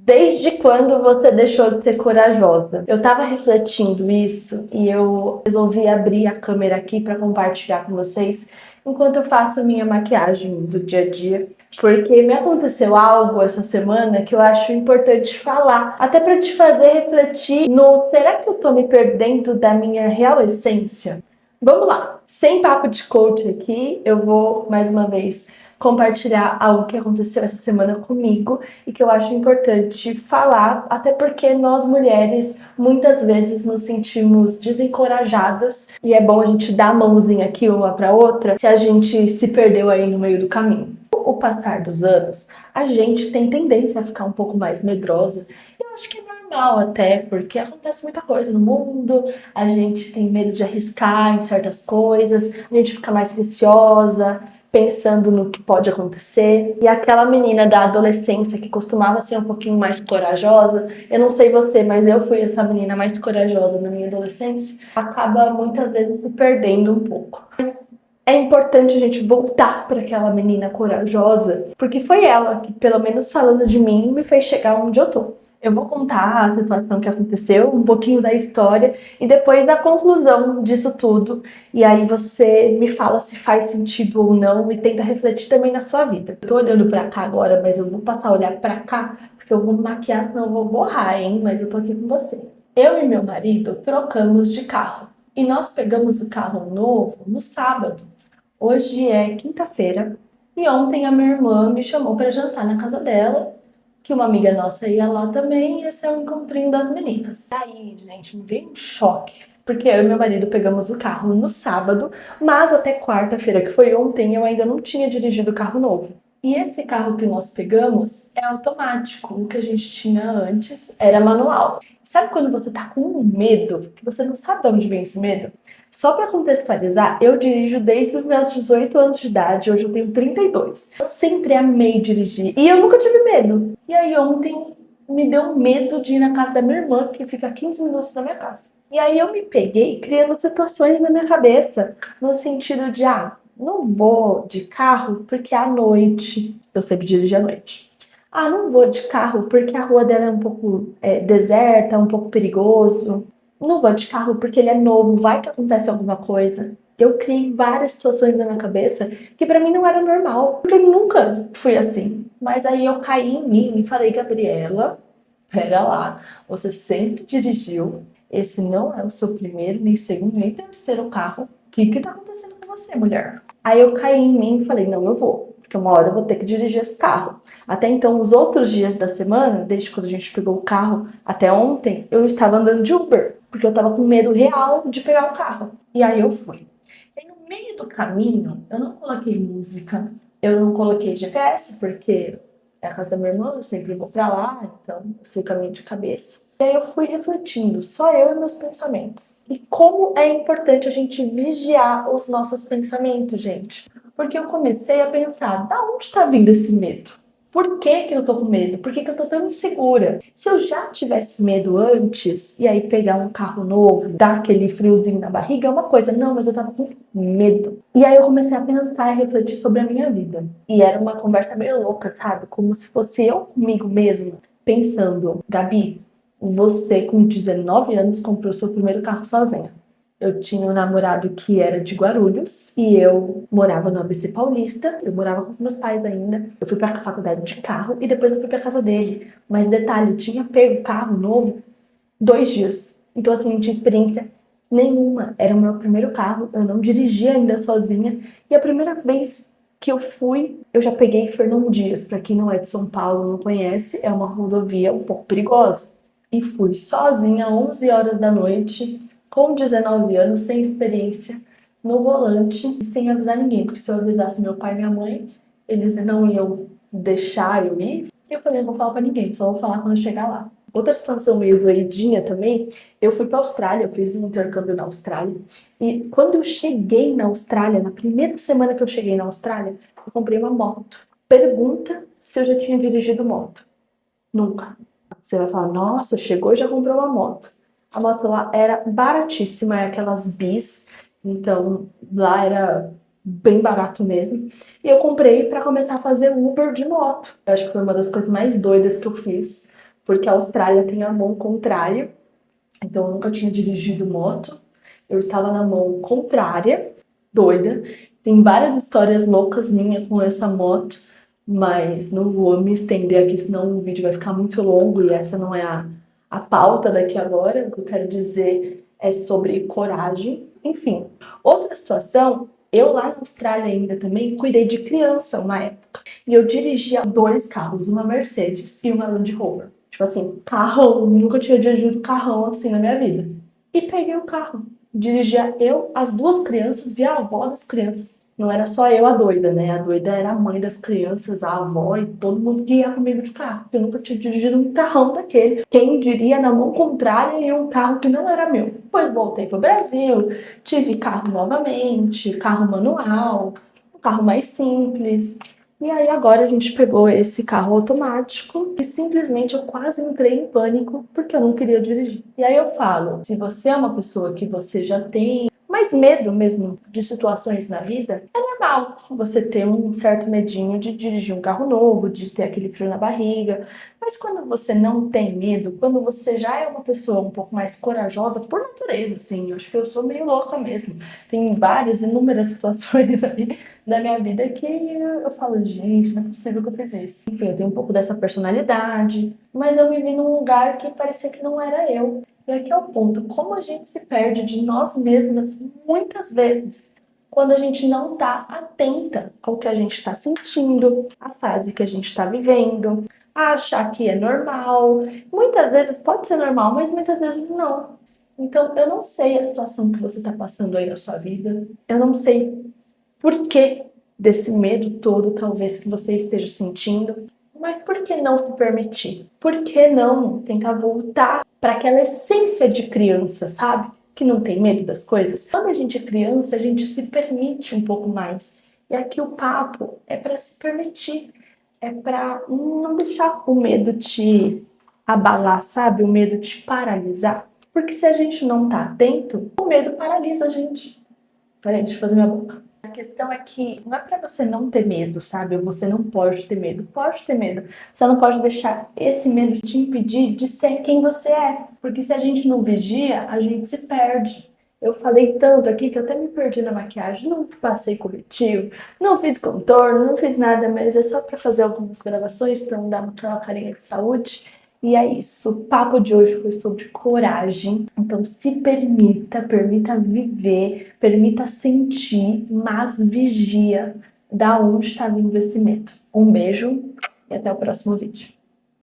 Desde quando você deixou de ser corajosa? Eu tava refletindo isso e eu resolvi abrir a câmera aqui para compartilhar com vocês enquanto eu faço a minha maquiagem do dia a dia, porque me aconteceu algo essa semana que eu acho importante falar, até para te fazer refletir no será que eu tô me perdendo da minha real essência? Vamos lá, sem papo de coach aqui, eu vou mais uma vez compartilhar algo que aconteceu essa semana comigo e que eu acho importante falar, até porque nós mulheres muitas vezes nos sentimos desencorajadas e é bom a gente dar a mãozinha aqui uma para outra se a gente se perdeu aí no meio do caminho. Com o passar dos anos, a gente tem tendência a ficar um pouco mais medrosa. Eu acho que é normal até, porque acontece muita coisa no mundo, a gente tem medo de arriscar em certas coisas, a gente fica mais receosa, pensando no que pode acontecer. E aquela menina da adolescência que costumava ser um pouquinho mais corajosa, eu não sei você, mas eu fui essa menina mais corajosa na minha adolescência, acaba muitas vezes se perdendo um pouco. Mas é importante a gente voltar para aquela menina corajosa, porque foi ela que, pelo menos falando de mim, me fez chegar onde eu tô. Eu vou contar a situação que aconteceu, um pouquinho da história e depois da conclusão disso tudo. E aí você me fala se faz sentido ou não e tenta refletir também na sua vida. Eu tô olhando pra cá agora, mas eu vou passar a olhar pra cá, porque eu vou me maquiar, senão eu vou borrar, hein? Mas eu tô aqui com você. Eu e meu marido trocamos de carro. E nós pegamos o carro novo no sábado. Hoje é quinta-feira. E ontem a minha irmã me chamou para jantar na casa dela, que uma amiga nossa ia lá também, e esse é o encontrinho das meninas. Aí, gente, me veio um choque, porque eu e meu marido pegamos o carro no sábado, mas até quarta-feira, que foi ontem, eu ainda não tinha dirigido o carro novo. E esse carro que nós pegamos é automático, o que a gente tinha antes era manual. Sabe quando você tá com medo, que você não sabe de onde vem esse medo? Só para contextualizar, eu dirijo desde os meus 18 anos de idade, hoje eu tenho 32. Eu sempre amei dirigir e eu nunca tive medo. E aí ontem me deu medo de ir na casa da minha irmã, que fica a 15 minutos da minha casa. E aí eu me peguei criando situações na minha cabeça, no sentido de, não vou de carro porque à noite, eu sempre dirijo à noite. Não vou de carro porque a rua dela é um pouco deserta, um pouco perigoso. Não vou de carro porque ele é novo, vai que acontece alguma coisa. Eu criei várias situações na minha cabeça que pra mim não era normal, porque eu nunca fui assim. Mas aí eu caí em mim e falei, Gabriela, pera lá, você sempre dirigiu, esse não é o seu primeiro, nem segundo, nem terceiro carro. O que tá acontecendo com você, mulher? Aí eu caí em mim e falei, não, eu vou, porque uma hora eu vou ter que dirigir esse carro. Até então, os outros dias da semana, desde quando a gente pegou o carro até ontem, eu estava andando de Uber, porque eu estava com medo real de pegar o carro. E aí eu fui. E no meio do caminho, eu não coloquei música, eu não coloquei GPS, porque é a casa da minha irmã, eu sempre vou pra lá, então eu sei o caminho de cabeça. E aí eu fui refletindo, só eu e meus pensamentos. E como é importante a gente vigiar os nossos pensamentos, gente. Porque eu comecei a pensar, da onde está vindo esse medo? Por que eu tô com medo? Por que eu tô tão insegura? Se eu já tivesse medo antes, e aí pegar um carro novo, dar aquele friozinho na barriga, é uma coisa. Não, mas eu tava com medo. E aí eu comecei a pensar e refletir sobre a minha vida. E era uma conversa meio louca, sabe? Como se fosse eu comigo mesma, pensando, Gabi, você com 19 anos comprou seu primeiro carro sozinha. Eu tinha um namorado que era de Guarulhos e eu morava no ABC Paulista. Eu morava com os meus pais ainda. Eu fui pra faculdade de carro e depois eu fui pra casa dele. Mas detalhe, eu tinha pego carro novo 2 dias. Então assim, não tinha experiência nenhuma. Era o meu primeiro carro, eu não dirigia ainda sozinha. E a primeira vez que eu fui, eu já peguei Fernão Dias. Pra quem não é de São Paulo, não conhece, é uma rodovia um pouco perigosa. E fui sozinha, 11 horas da noite, com 19 anos, sem experiência, no volante e sem avisar ninguém, porque se eu avisasse meu pai e minha mãe, eles não iam deixar eu ir. E eu falei, não vou falar pra ninguém, só vou falar quando eu chegar lá. Outra situação meio doidinha também, eu fui pra Austrália, eu fiz um intercâmbio na Austrália, e quando eu cheguei na Austrália, na primeira semana que eu cheguei na Austrália, eu comprei uma moto. Pergunta se eu já tinha dirigido moto. Nunca. Você vai falar, nossa, chegou e já comprou uma moto. A moto lá era baratíssima, é aquelas bis, então lá era bem barato mesmo. E eu comprei para começar a fazer Uber de moto. Eu acho que foi uma das coisas mais doidas que eu fiz, porque a Austrália tem a mão contrária, então eu nunca tinha dirigido moto. Eu estava na mão contrária, doida. Tem várias histórias loucas minhas com essa moto, mas não vou me estender aqui, senão o vídeo vai ficar muito longo e essa não é a pauta daqui agora. O que eu quero dizer é sobre coragem. Enfim, outra situação, eu lá na Austrália ainda também cuidei de criança uma época. E eu dirigia 2 carros, uma Mercedes e uma Land Rover. Tipo assim, carrão, nunca tinha dirigido carrão assim na minha vida. E peguei o carro. Dirigia eu, as 2 crianças e a avó das crianças. Não era só eu a doida, né? A doida era a mãe das crianças, a avó e todo mundo que ia comigo de carro. Eu nunca tinha dirigido um carrão daquele. Quem diria na mão contrária e um carro que não era meu. Depois voltei pro Brasil, tive carro novamente, carro manual, um carro mais simples. E aí agora a gente pegou esse carro automático e simplesmente eu quase entrei em pânico porque eu não queria dirigir. E aí eu falo, se você é uma pessoa que você já tem mais medo mesmo de situações na vida, é normal você ter um certo medinho de dirigir um carro novo, de ter aquele frio na barriga. Mas quando você não tem medo, quando você já é uma pessoa um pouco mais corajosa, por natureza, assim, eu acho que eu sou meio louca mesmo. Tem várias, inúmeras situações aí da minha vida que eu falo, gente, não é possível que eu fiz isso. Enfim, eu tenho um pouco dessa personalidade, mas eu me vi num lugar que parecia que não era eu. E aqui é o ponto, como a gente se perde de nós mesmas muitas vezes quando a gente não está atenta ao que a gente está sentindo, à fase que a gente está vivendo, a achar que é normal. Muitas vezes pode ser normal, mas muitas vezes não. Então, eu não sei a situação que você está passando aí na sua vida, eu não sei por que desse medo todo, talvez, que você esteja sentindo, mas por que não se permitir? Por que não tentar voltar para aquela essência de criança, sabe? Que não tem medo das coisas. Quando a gente é criança, a gente se permite um pouco mais. E aqui o papo é para se permitir, é para não deixar o medo te abalar, sabe? O medo te paralisar. Porque se a gente não tá atento, o medo paralisa a gente. Peraí, deixa eu fazer minha boca. A questão é que não é pra você não ter medo, sabe? Ou você não pode ter medo. Pode ter medo. Você não pode deixar esse medo te impedir de ser quem você é. Porque se a gente não vigia, a gente se perde. Eu falei tanto aqui que eu até me perdi na maquiagem. Não passei corretivo, não fiz contorno, não fiz nada, mas é só pra fazer algumas gravações, então dá aquela carinha de saúde. E é isso, o papo de hoje foi sobre coragem. Então se permita, permita viver, permita sentir, mas vigia da onde está vindo esse medo. Um beijo e até o próximo vídeo.